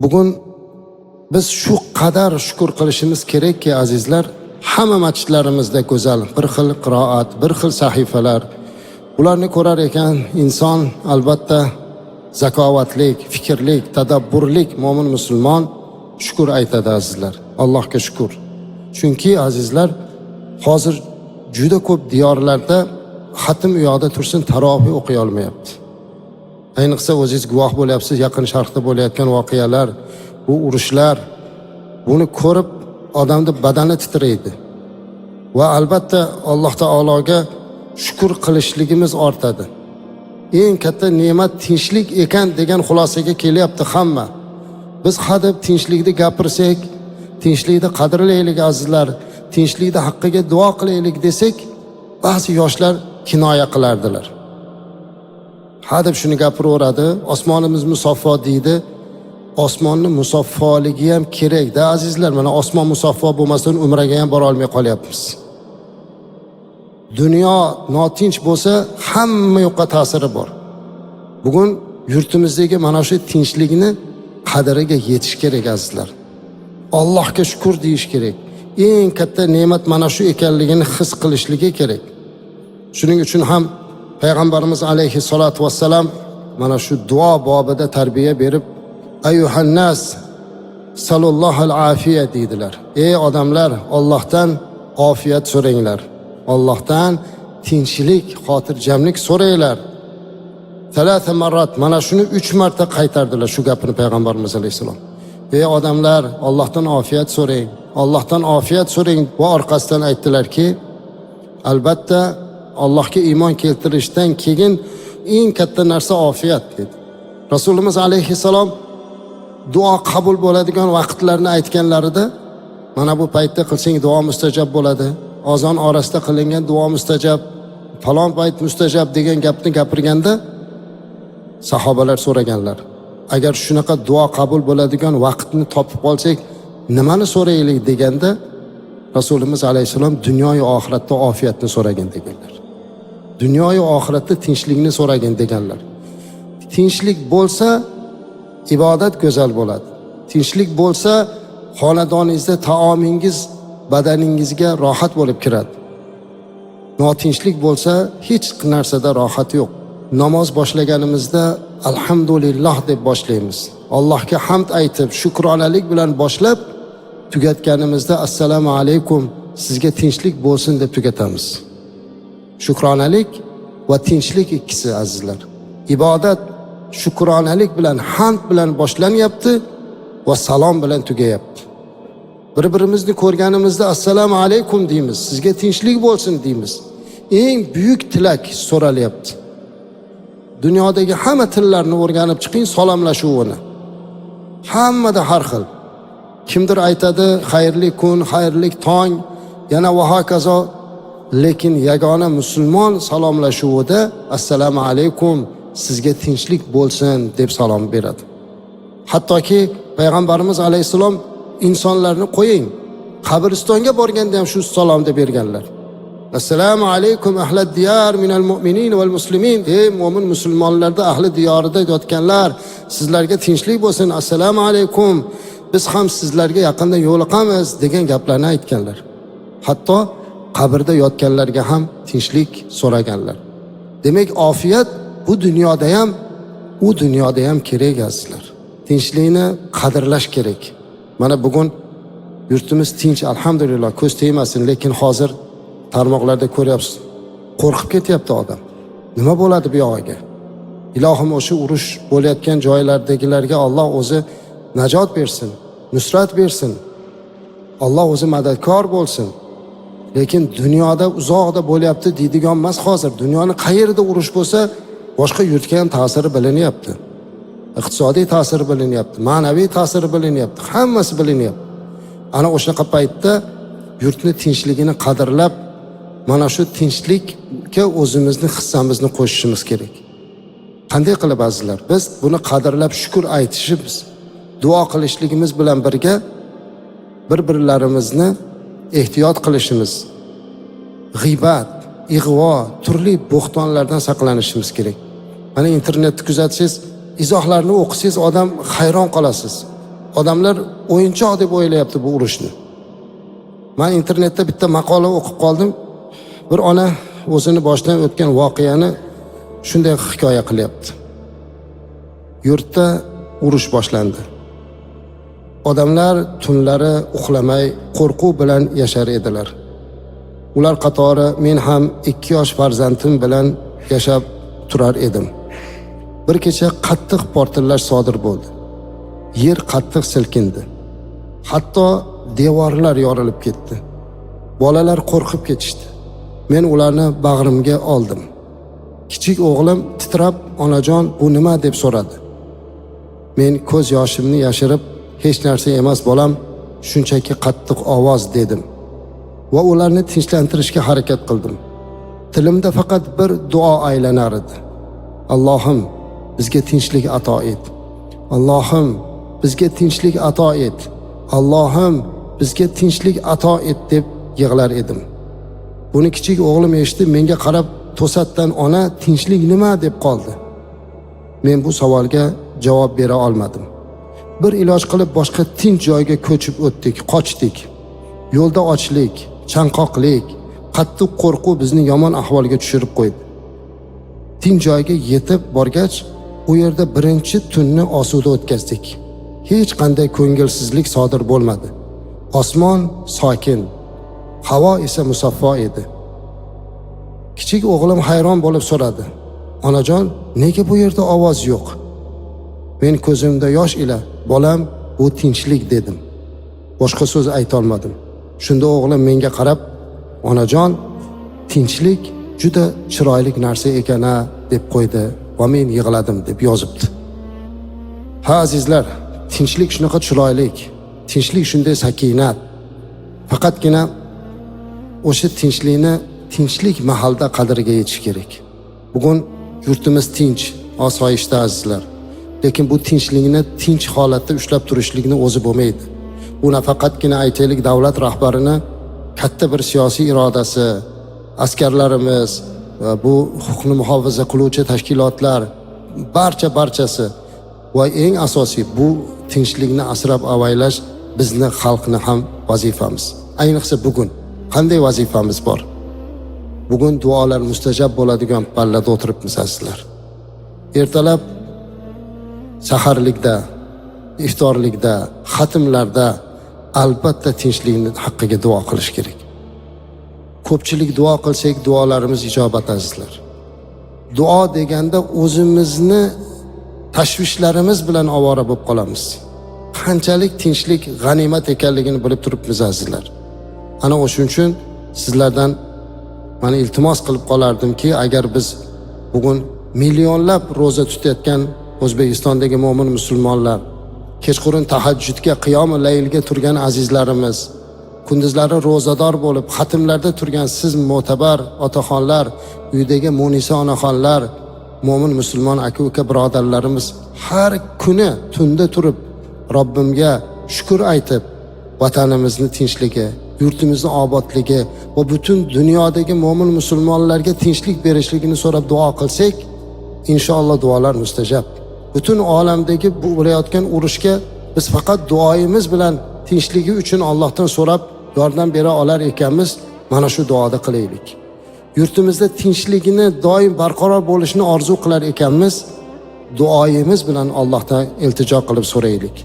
Bugun biz shu qadar shukr qilishimiz kerakki azizlar, hamma masjidlarimizda go'zal bir xil qiroat, bir xil sahifalar. Ularni ko'rar ekan inson albatta zakovatlik, fikrlik, tadabburlik mo'min musulmon shukr aytadi azizlar. Allohga shukr. Chunki azizlar, hozir juda ko'p diyorlarda xatm u yoqda tursin tarovih o'qiy olmayapti. Ayniqsa o'zingiz guvoh bo'lyapsiz, yaqin sharqda bo'layotgan voqealar, bu urushlar, buni ko'rib odamning badani titraydi. Va albatta Alloh taologa shukr qilishligimiz ortadi. Eng katta ne'mat tinchlik ekan degan xulosaga kelyapti hamma. Biz hadeb tinchlikni gapirsak, tinchlikni qadrlaylik azizlar, tinchlikni haqqiga duo qilaylik desak, ba'zi yoshlar kinoya qilardilar. Hadeb shuni gapiraveradi, osmonimiz musaffo deydi. Osmonni musaffoligi ham kerak-da azizlar. Mana osmon musaffo bo'lmasdan umraga ham bora olmay qolyapmiz. Dunyo notinch bo'lsa, hamma yoqqa ta'siri bor. Bugun yurtimizdagi mana shu tinchlikni qadriga yetish kerak azizlar. Allohga shukr deyish kerak. Eng katta ne'mat mana shu ekanligini his qilishligi kerak. Shuning uchun ham Payg'ambarimiz alayhi salatu vassalam mana shu duo bobida tarbiya berib, ayyuhannas sallallohul afiya deydilar. Ey odamlar, Allohdan ofiyat so'ranglar. Allohdan tinchlik, xotirjamlik so'ranglar. 3 marrat, mana shuni 3 marta qaytardilar shu gapini Payg'ambarimiz alayhisalom. Ey odamlar, Allohdan ofiyat so'rang. Allohdan ofiyat so'rang. Va orqasidan aytdilarki, albatta Allohga iymon keltirishdan keyin eng katta narsa ofiyat dedi. Rasulimiz alayhisalom duo qabul bo'ladigan vaqtlarni aytganlarida, mana bu paytda qilsang duo mustajab bo'ladi. Azon orasida qilingan duo mustajab, falon payt mustajab degan gapni gapirganda sahobalar so'raganlar. Agar shunaqa duo qabul bo'ladigan vaqtni topib qolsak, nimani so'raylik deganda Rasulimiz alayhisalom dunyo va oxiratda ofiyatni so'ragan deganlar. Dunyo va oxiratda tinchlikni so'ragan deganlar. Tinchlik bo'lsa ibodat go'zal bo'ladi. Tinchlik bo'lsa xonadoningizda taomingiz badaningizga rohat bo'lib kiradi. Notinchlik bo'lsa hech narsada rohat yo'q. Namoz boshlaganimizda alhamdulillah deb boshlaymiz. Allohga hamd aytib, shukronalik bilan boshlab, tugatganimizda assalomu alaykum, sizga tinchlik bo'lsin deb tugatamiz. Shukronalik va tinchlik ikkisi azizlar. Ibodat shukronalik bilan, hamd bilan boshlanyapti va salom bilan tugayapti. Bir-birimizni ko'rganimizda assalomu alaykum deymiz, sizga tinchlik bo'lsin deymiz. Eng buyuk tilak so'ralyapti. Dunyodagi hamma tillarni o'rganib chiqing salomlashuvini. Hammada har xil. Kimdir aytadi xayrli kun, xayrli tong, yana va hokazo. Lekin yagona musulmon salomlashuvida assalomu alaykum, sizga tinchlik bo'lsin deb salom beradi. Hattoki Payg'ambarimiz alayhisalom insonlarni qo'ying, qabristonga borganda ham shu salomni berganlar. Assalomu alaykum ahlad diyar minal mu'minin val muslimin. Ey mu'min musulmonlarda ahli diyorida yotganlar, sizlarga tinchlik bo'lsin. Assalomu alaykum. Biz ham sizlarga yaqinda yo'liqamiz degan gaplarni aytganlar. Hatto qabrda yotganlarga ham tinchlik so'raganlar. Demak, ofiyat bu dunyoda ham, u dunyoda ham kerak azizlar. Tinchlikni qadrlash kerak. Mana bugun yurtimiz tinch, alhamdulillah, ko'z tegmasin, lekin hozir tarmoqlarda ko'ryapsiz. Qo'rqib ketyapti odam. Nima bo'ladi bu yog'iga? Ilohim o'sha urush bo'layotgan joylardagilarga Alloh o'zi najot bersin, nusrat bersin. Alloh o'zi madadkor bo'lsin. Lekin dunyoda uzoqda bo'lyapti deydigan emas hozir. Dunyoni qayerda urush bo'lsa, boshqa yurtga ham ta'siri bilinyapti. Iqtisodiy ta'siri bilinyapti, ma'naviy ta'siri bilinyapti, hammasi bilinyapti. Ana o'shaqa paytda yurtni tinchligini qadrlab, mana shu tinchlikka o'zimizni hissamizni qo'shishimiz kerak. Qanday qilib azizlar? Biz buni qadrlab shukr aytishimiz, duo qilishligimiz bilan birga bir-birlarimizni ehtiyot qilishimiz, g'iybat, ig'vo, turli bo'xtonlardan saqlanishimiz kerak. Mana internetni kuzatsangiz, izohlarni o'qisangiz odam hayron qolasiz. odamlar o'yinchoq deb o'ylayapti bu urushni. Men internetda bitta maqola o'qib qoldim. Bir ona o'zini boshidan o'tgan voqeani shunday hikoya qilyapti. Yurtda urush boshlandi. Odamlar tunlari uxlamay qo'rquv bilan yashar edilar. Ular qatori men ham 2 yosh farzandim bilan yashab turar edim. Bir kecha qattiq portlash sodir bo'ldi. Yer qattiq silkindi. Hatto devorlar yorilib ketdi. Bolalar qo'rqib ketishdi. Men ularni bag'rimga oldim. Kichik o'g'lim titrab, "Onajon, bu nima?" deb so'radi. Men ko'z yoshimni yashirib, "Hech narsa emas bolam, shunchaki qattiq ovoz" dedim. Va ularni tinchlantirishga harakat qildim. Tilimda faqat bir duo aylanar edi. Allohim, bizga tinchlik ato et. Allohim, bizga tinchlik ato et. Allohim, bizga tinchlik ato et deb yig'lar edim. Buni kichik o'g'lim eshitib, menga qarab to'satdan "Ona, tinchlik nima?" deb qoldi. Men bu savolga javob bera olmadim. Bir iloj qilib boshqa tinch joyga ko'chib o'tdik, qochdik. Yo'lda ochlik, chanqoqlik, qattiq qo'rquv bizni yomon ahvolga tushirib qo'ydi. Tinch joyga yetib borgach, u yerda birinchi tunni osuda o'tkazdik. Hech qanday ko'ngilsizlik sodir bo'lmadi. Osmon sokin, havo esa musaffo edi. Kichik o'g'lim hayron bo'lib so'radi: "Onajon, nega bu yerda ovoz yo'q?" Men ko'zimda yosh ila "Bolam, bu tinchlik" dedim. Boshqa so'z ayta olmadim. Shunda o'g'lim menga qarab "Onajon, tinchlik juda chiroyli narsa ekan-a" deb qo'ydi va men yig'ladim deb yozibdi. Ha azizlar, tinchlik shunaqa chiroyli. Tinchlik shunday sakinat. Faqatgina o'sha tinchlikni tinchlik mahalda qadriga yetish kerak. Bugun yurtimiz tinch, osoyishta azizlar. Lekin bu tinchlikni tinch holatda ushlab turishlikni o'zi bo'lmaydi. Bu nafaqatgina aytaylik davlat rahbarini katta bir siyosiy irodasi, askarlarimiz va bu huquqni muhofaza qiluvchi tashkilotlar barchasi va eng asosiy bu tinchlikni asrab avaylash bizni xalqni ham vazifamiz. Ayniqsa bugun qanday vazifamiz bor? Bugun duolar mustajab bo'ladigan pallada o'tiribmiz azizlar. Ertalab saharlikda, iftorlikda, xatmlarda albatta tinchlikni haqqiga duo qilish kerak. Ko'pchilik duo qilsak, duolarimiz ijobat azizlar. Duo deganda o'zimizni tashvishlarimiz bilan ovora bo'lib qolamiz. Qanchalik tinchlik g'animat ekanligini bilib turibmiz azizlar. Ana o'shuning uchun sizlardan mana iltimos qilib qolardimki, agar biz bugun millionlab roza tutayotgan O'zbekistondagi mo'min musulmonlar, kechqurun tahajjudga, qiyomul laylga turgan azizlarimiz, kunduzlari ro'zador bo'lib xatmlarda turgan siz mo'tabar otaxonlar, uydagi Munisa onaxonlar, mo'min musulmon aka-uka birodarlarimiz har kuni tunda turib Robbimga shukr aytib, vatanimizni tinchligi, yurtimizni obodligi va butun dunyodagi mo'min musulmonlarga tinchlik berishligini so'rab duo qilsak, inshaalloh duolar mustajab. Butun olamdagi bu bo'layotgan urushga biz faqat duoyimiz bilan tinchligi uchun Allohdan so'rab yordam bera olar ekanmiz. Mana shu duoda qilaylik. Yurtimizda tinchligini doim barqaror bo'lishini orzu qilar ekanmiz. Duoyimiz bilan Allohdan iltijo qilib so'raylik.